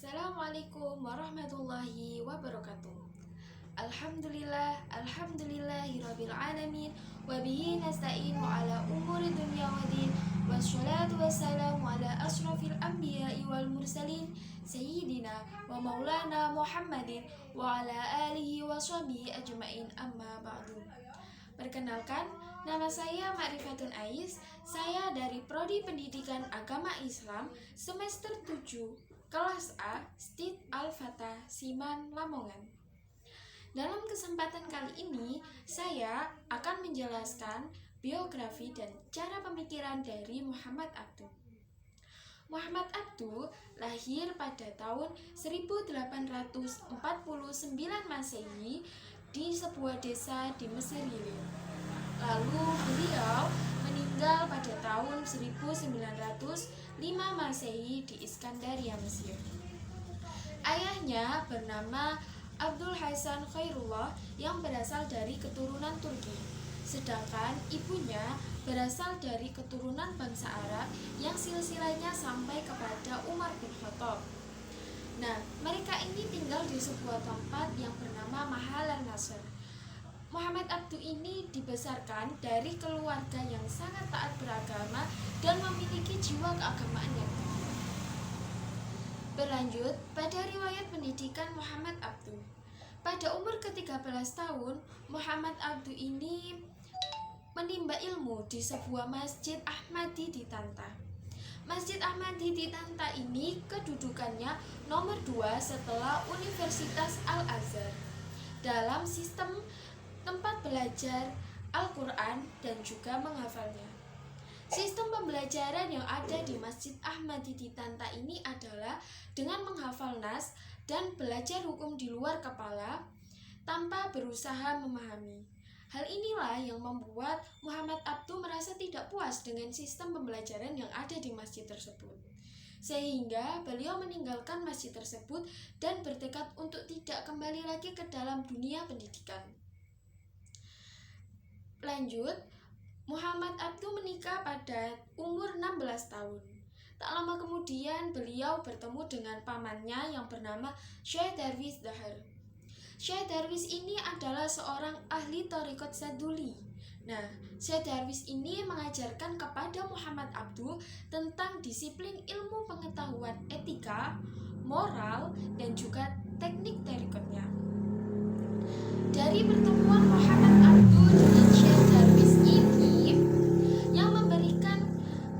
Assalamualaikum warahmatullahi wabarakatuh. Alhamdulillahirabbil alamin wa bihi nasta'inu ala umuri dunya waddin wassalatu wassalamu ala asyrafil anbiya'i wal mursalin sayyidina wa maulana Muhammadin wa ala alihi wa sahbihi ajmain amma ba'du. Perkenalkan, nama saya Ma'rifatun Ais. Saya dari Prodi Pendidikan Agama Islam semester 7, kelas A, Stid Al-Fatah, Siman, Lamongan. Dalam kesempatan kali ini, saya akan menjelaskan biografi dan cara pemikiran dari Muhammad Abduh. Muhammad Abduh lahir pada tahun 1849 Masehi di sebuah desa di Mesir Hilir. Lalu beliau meninggal pada tahun 1905 Masehi di Iskandaria, Mesir. Ayahnya bernama Abdul Hasan Khairullah yang berasal dari keturunan Turki, sedangkan ibunya berasal dari keturunan bangsa Arab yang silsilahnya sampai kepada Umar bin Khattab. Nah, mereka ini tinggal di sebuah tempat yang bernama Mahal An-Nasr. Muhammad Abduh ini dibesarkan dari keluarga yang sangat taat beragama dan memiliki jiwa keagamaan yang tinggi. Berlanjut pada riwayat pendidikan Muhammad Abduh. Pada umur ke-13 tahun, Muhammad Abduh ini menimba ilmu di sebuah masjid Ahmadi di Tanta. Masjid Ahmadi di Tanta ini kedudukannya nomor 2 setelah Universitas Al-Azhar dalam sistem tempat belajar Al-Quran dan juga menghafalnya. Sistem pembelajaran yang ada di Masjid Ahmadi di Tanta ini adalah dengan menghafal nas dan belajar hukum di luar kepala tanpa berusaha memahami. Hal inilah yang membuat Muhammad Abduh merasa tidak puas dengan sistem pembelajaran yang ada di masjid tersebut. Sehingga beliau meninggalkan masjid tersebut dan bertekad untuk tidak kembali lagi ke dalam dunia pendidikan. Lanjut, Muhammad Abduh menikah pada umur 16 tahun. Tak lama kemudian beliau bertemu dengan pamannya yang bernama Syekh Darwis Dahar. Syekh Darwis ini adalah seorang ahli Thariqat Saduli. Nah, Syekh Darwis ini mengajarkan kepada Muhammad Abduh tentang disiplin ilmu pengetahuan etika, moral, dan juga teknik thariqatnya. Dari pertemuan Muhammad Abduh dengan Syekh Darwis ini yang memberikan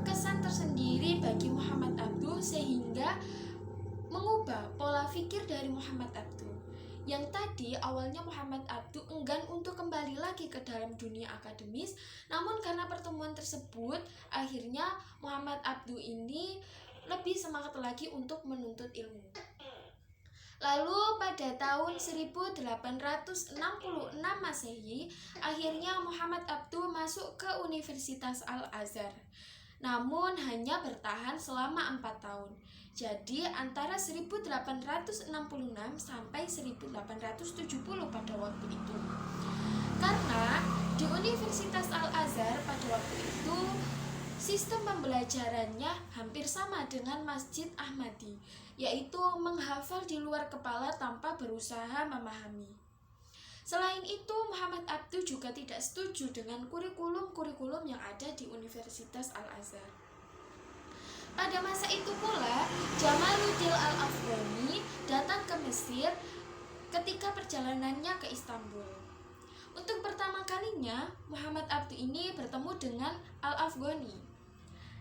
kesan tersendiri bagi Muhammad Abduh sehingga mengubah pola pikir dari Muhammad Abduh. Yang tadi awalnya Muhammad Abduh enggan untuk kembali lagi ke dalam dunia akademis, namun karena pertemuan tersebut akhirnya Muhammad Abduh ini lebih semangat lagi untuk menuntut ilmu. Lalu pada tahun 1866 Masehi, akhirnya Muhammad Abduh masuk ke Universitas Al-Azhar. Namun hanya bertahan selama 4 tahun. Jadi antara 1866 sampai 1870 pada waktu itu. Karena di Universitas Al-Azhar pada waktu itu sistem pembelajarannya hampir sama dengan Masjid Ahmadi, yaitu menghafal di luar kepala tanpa berusaha memahami. Selain itu, Muhammad Abduh juga tidak setuju dengan kurikulum yang ada di Universitas Al-Azhar. Pada masa itu pula, Jamaluddin Al-Afghani datang ke Mesir ketika perjalanannya ke Istanbul. Untuk pertama kalinya, Muhammad Abduh ini bertemu dengan Al-Afghani.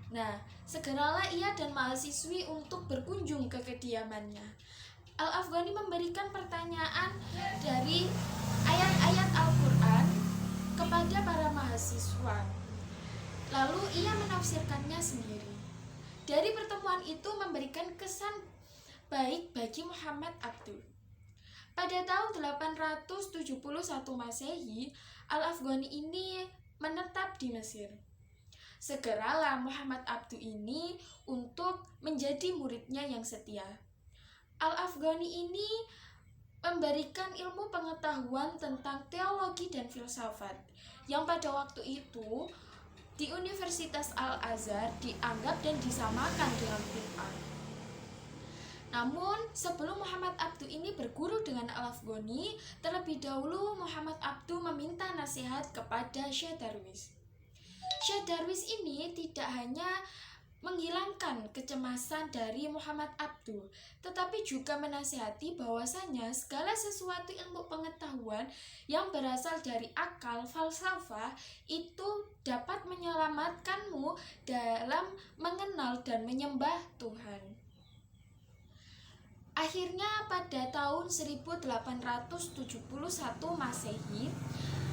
Nah, segeralah ia dan mahasiswi untuk berkunjung ke kediamannya. Al-Afghani memberikan pertanyaan dari ayat-ayat Al-Quran kepada para mahasiswa. Lalu ia menafsirkannya sendiri. Dari pertemuan itu memberikan kesan baik bagi Muhammad Abduh. Pada tahun 871 Masehi, Al-Afghani ini menetap di Mesir. Segeralah Muhammad Abduh ini untuk menjadi muridnya yang setia. Al-Afghani ini memberikan ilmu pengetahuan tentang teologi dan filsafat yang pada waktu itu di Universitas Al-Azhar dianggap dan disamakan dengan bid'ah. Namun sebelum Muhammad Abduh ini berguru dengan Al-Afghani, terlebih dahulu Muhammad Abduh meminta nasihat kepada Syekh Darwis. Syekh Darwis ini tidak hanya menghilangkan kecemasan dari Muhammad Abduh, tetapi juga menasihati bahwasanya segala sesuatu ilmu pengetahuan yang berasal dari akal falsafah itu dapat menyelamatkanmu dalam mengenal dan menyembah Tuhan. Akhirnya pada tahun 1871 Masehi,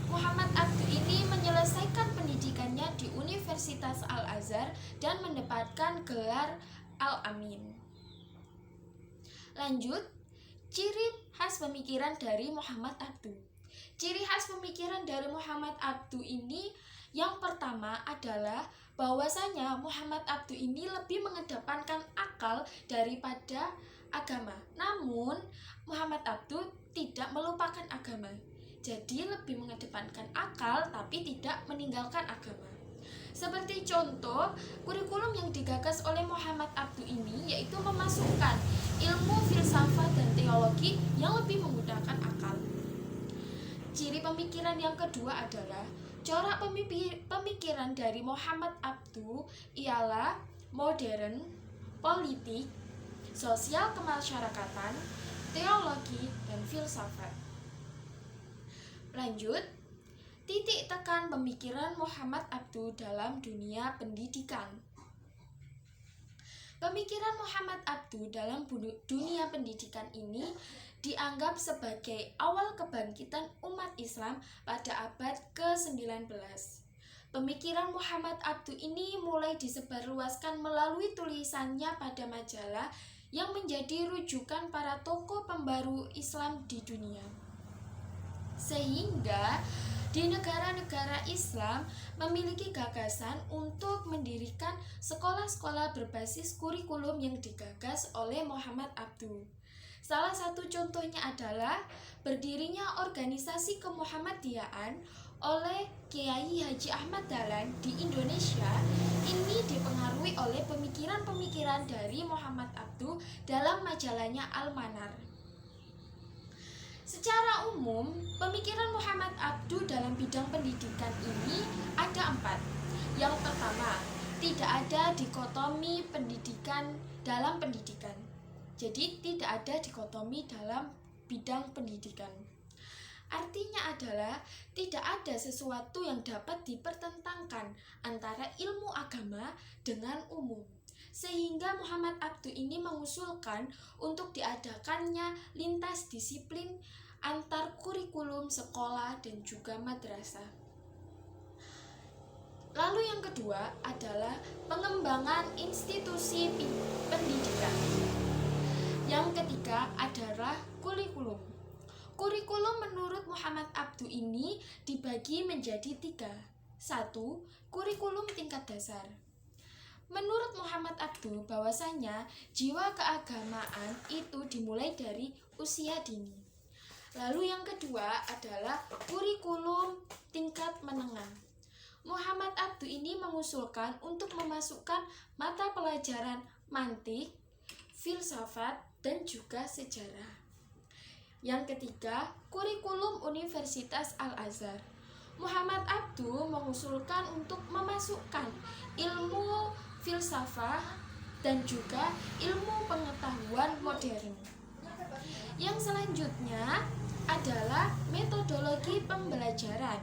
Muhammad Abduh ini menyelesaikan pendidikannya di Universitas Al-Azhar dan mendapatkan gelar Al-Amin. Lanjut, ciri khas pemikiran dari Muhammad Abduh. Ciri khas pemikiran dari Muhammad Abduh ini yang pertama adalah bahwasanya Muhammad Abduh ini lebih mengedepankan akal daripada agama. Namun Muhammad Abduh tidak melupakan agama. Jadi lebih mengedepankan akal tapi tidak meninggalkan agama. Seperti contoh, kurikulum yang digagas oleh Muhammad Abduh ini yaitu memasukkan ilmu filsafat dan teologi yang lebih menggunakan akal. Ciri pemikiran yang kedua adalah corak pemikiran dari Muhammad Abduh ialah modern, politik, sosial kemasyarakatan, teologi, dan filsafat. Lanjut, titik tekan pemikiran Muhammad Abduh dalam dunia pendidikan. Pemikiran Muhammad Abduh dalam dunia pendidikan ini dianggap sebagai awal kebangkitan umat Islam pada abad ke-19. Pemikiran Muhammad Abduh ini mulai disebarluaskan melalui tulisannya pada majalah yang menjadi rujukan para tokoh pembaru Islam di dunia. Sehingga di negara-negara Islam memiliki gagasan untuk mendirikan sekolah-sekolah berbasis kurikulum yang digagas oleh Muhammad Abduh. Salah satu contohnya adalah berdirinya organisasi kemuhammadiyaan oleh Kiai Haji Ahmad Dahlan di Indonesia. Ini dipengaruhi oleh pemikiran-pemikiran dari Muhammad Abduh dalam majalahnya Al-Manar. Secara umum, pemikiran Muhammad Abduh dalam bidang pendidikan ini ada 4. Yang pertama, tidak ada dikotomi pendidikan dalam pendidikan. Jadi tidak ada dikotomi dalam bidang pendidikan. Artinya adalah tidak ada sesuatu yang dapat dipertentangkan antara ilmu agama dengan umum. Sehingga Muhammad Abduh ini mengusulkan untuk diadakannya lintas disiplin antar kurikulum sekolah dan juga madrasah. Lalu yang kedua adalah pengembangan institusi pendidikan. Yang ketiga adalah kurikulum. Kurikulum menurut Muhammad Abduh ini dibagi menjadi 3. 1. Kurikulum tingkat dasar. Menurut Muhammad Abduh bahwasanya jiwa keagamaan itu dimulai dari usia dini. Lalu yang kedua adalah kurikulum tingkat menengah. Muhammad Abduh ini mengusulkan untuk memasukkan mata pelajaran mantik, filsafat, dan juga sejarah. Yang ketiga, kurikulum Universitas Al-Azhar. Muhammad Abduh mengusulkan untuk memasukkan ilmu filsafat dan juga ilmu pengetahuan modern. Yang selanjutnya adalah metodologi pembelajaran.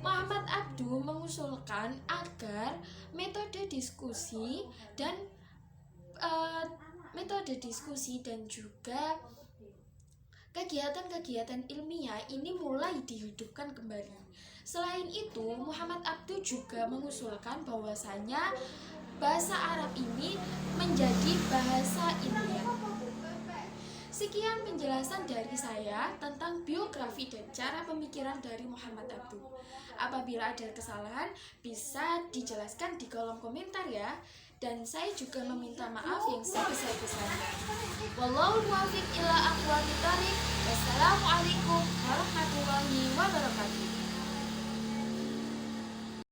Muhammad Abduh mengusulkan agar metode diskusi dan juga kegiatan-kegiatan ilmiah ini mulai dihidupkan kembali. Selain itu, Muhammad Abduh juga mengusulkan bahwasanya bahasa Arab ini menjadi bahasa ilmiah. Sekian penjelasan dari saya tentang biografi dan cara pemikiran dari Muhammad Abduh. Apabila ada kesalahan, bisa dijelaskan di kolom komentar ya. Dan saya juga meminta maaf yang sebesar-besarnya. Wallahul muwaffiq ila aqwamit thoriq. Wassalamualaikum warahmatullahi wabarakatuh.